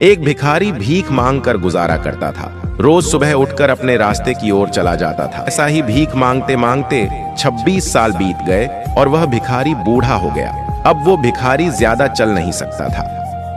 एक भिखारी भीख मांग कर गुजारा करता था। रोज सुबह उठकर अपने रास्ते की ओर चला जाता था। ऐसा ही भीख मांगते मांगते 26 साल बीत गए और वह भिखारी बूढ़ा हो गया। अब वो भिखारी ज्यादा चल नहीं सकता था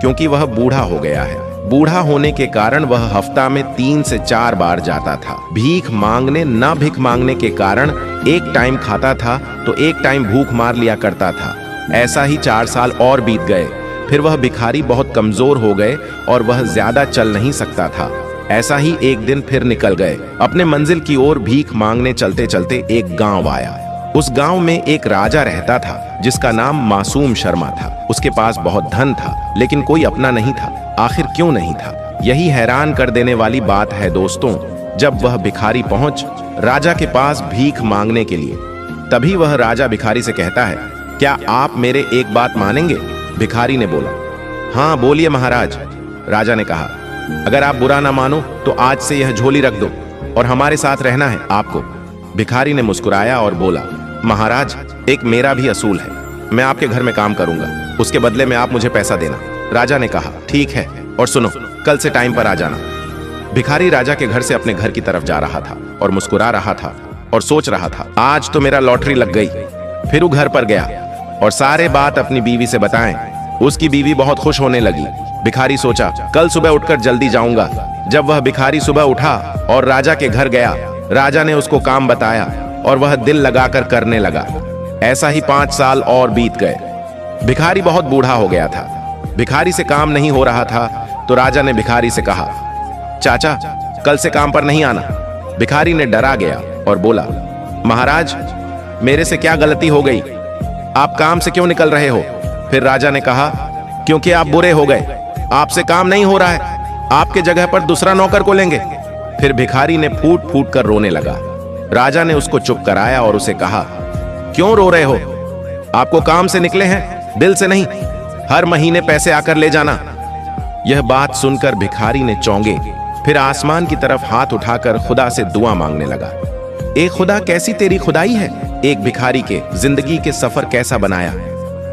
क्योंकि वह बूढ़ा हो गया है। बूढ़ा होने के कारण वह हफ्ता में 3 से 4 बार जाता था भीख मांगने। ना भीख मांगने के कारण एक टाइम खाता था तो एक टाइम भूख मार लिया करता था। ऐसा ही 4 साल और बीत गए। फिर वह भिखारी बहुत कमजोर हो गए और वह ज्यादा चल नहीं सकता था। ऐसा ही एक दिन फिर निकल गए अपने मंजिल की ओर। भीख मांगने चलते चलते एक गांव आया। उस गांव में एक राजा रहता था जिसका नाम मासूम शर्मा था। उसके पास बहुत धन था लेकिन कोई अपना नहीं था। आखिर क्यों नहीं था? यही हैरान कर देने वाली बात है दोस्तों। जब वह भिखारी पहुंच राजा के पास भीख मांगने के लिए, तभी वह राजा भिखारी से कहता है, क्या आप मेरे एक बात मानेंगे? भिखारी ने बोला, हाँ बोलिए महाराज। राजा ने कहा, अगर आप बुरा ना मानो तो आज से यह झोली रख दो और हमारे साथ रहना है आपको। भिखारी ने मुस्कुराया और बोला, महाराज एक मेरा भी असूल है, मैं आपके घर में काम करूंगा, उसके बदले में आप मुझे पैसा देना। राजा ने कहा, ठीक है, और सुनो कल से टाइम पर आ जाना। भिखारी राजा के घर से अपने घर की तरफ जा रहा था और मुस्कुरा रहा था और सोच रहा था, आज तो मेरा लॉटरी लग गई। फिर वो घर पर गया और सारे बात अपनी बीवी से बताएं। उसकी बीवी बहुत खुश होने लगी। भिखारी सोचा, कल सुबह उठकर जल्दी जाऊंगा। जब वह भिखारी सुबह उठा और राजा के घर गया, राजा ने उसको काम बताया और वह दिल लगाकर करने लगा। ऐसा ही 5 साल और बीत गए। भिखारी बहुत बूढ़ा हो गया था। भिखारी से काम नहीं हो रहा था तो राजा ने भिखारी से कहा, चाचा कल से काम पर नहीं आना। भिखारी ने डरा गया और बोला, महाराज मेरे से क्या गलती हो गई? आप काम से क्यों निकल रहे हो? फिर राजा ने कहा, क्योंकि आप बुरे हो गए, आपसे काम नहीं हो रहा है, आपके जगह पर दूसरा नौकर को लेंगे। फिर भिखारी ने फूट फूट कर रोने लगा। राजा ने उसको चुप कराया और उसे कहा, क्यों रो रहे हो? आपको काम से निकले हैं, दिल से नहीं। हर महीने पैसे आकर ले जाना। यह बात सुनकर भिखारी ने चौंके, फिर आसमान की तरफ हाथ उठाकर खुदा से दुआ मांगने लगा। ए खुदा, कैसी तेरी खुदाई है, एक भिखारी के जिंदगी के सफर कैसा बनाया।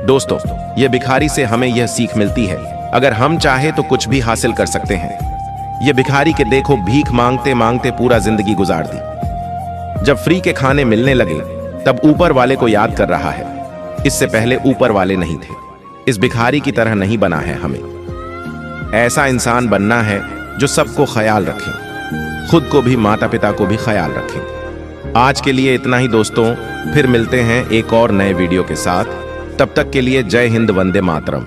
दोस्तों, यह भिखारी से हमें यह सीख मिलती है, अगर हम चाहे तो कुछ भी हासिल कर सकते हैं। यह भिखारी के देखो भीख मांगते मांगते पूरा जिंदगी गुजार दी। जब फ्री के खाने मिलने लगे तब ऊपर वाले को याद कर रहा है। इससे पहले ऊपर वाले नहीं थे। इस भिखारी की तरह नहीं बना है हमें। ऐसा इंसान बनना है जो सबको ख्याल रखे, खुद को भी, माता पिता को भी ख्याल रखें। आज के लिए इतना ही दोस्तों, फिर मिलते हैं एक और नए वीडियो के साथ। तब तक के लिए जय हिंद, वंदे मातरम।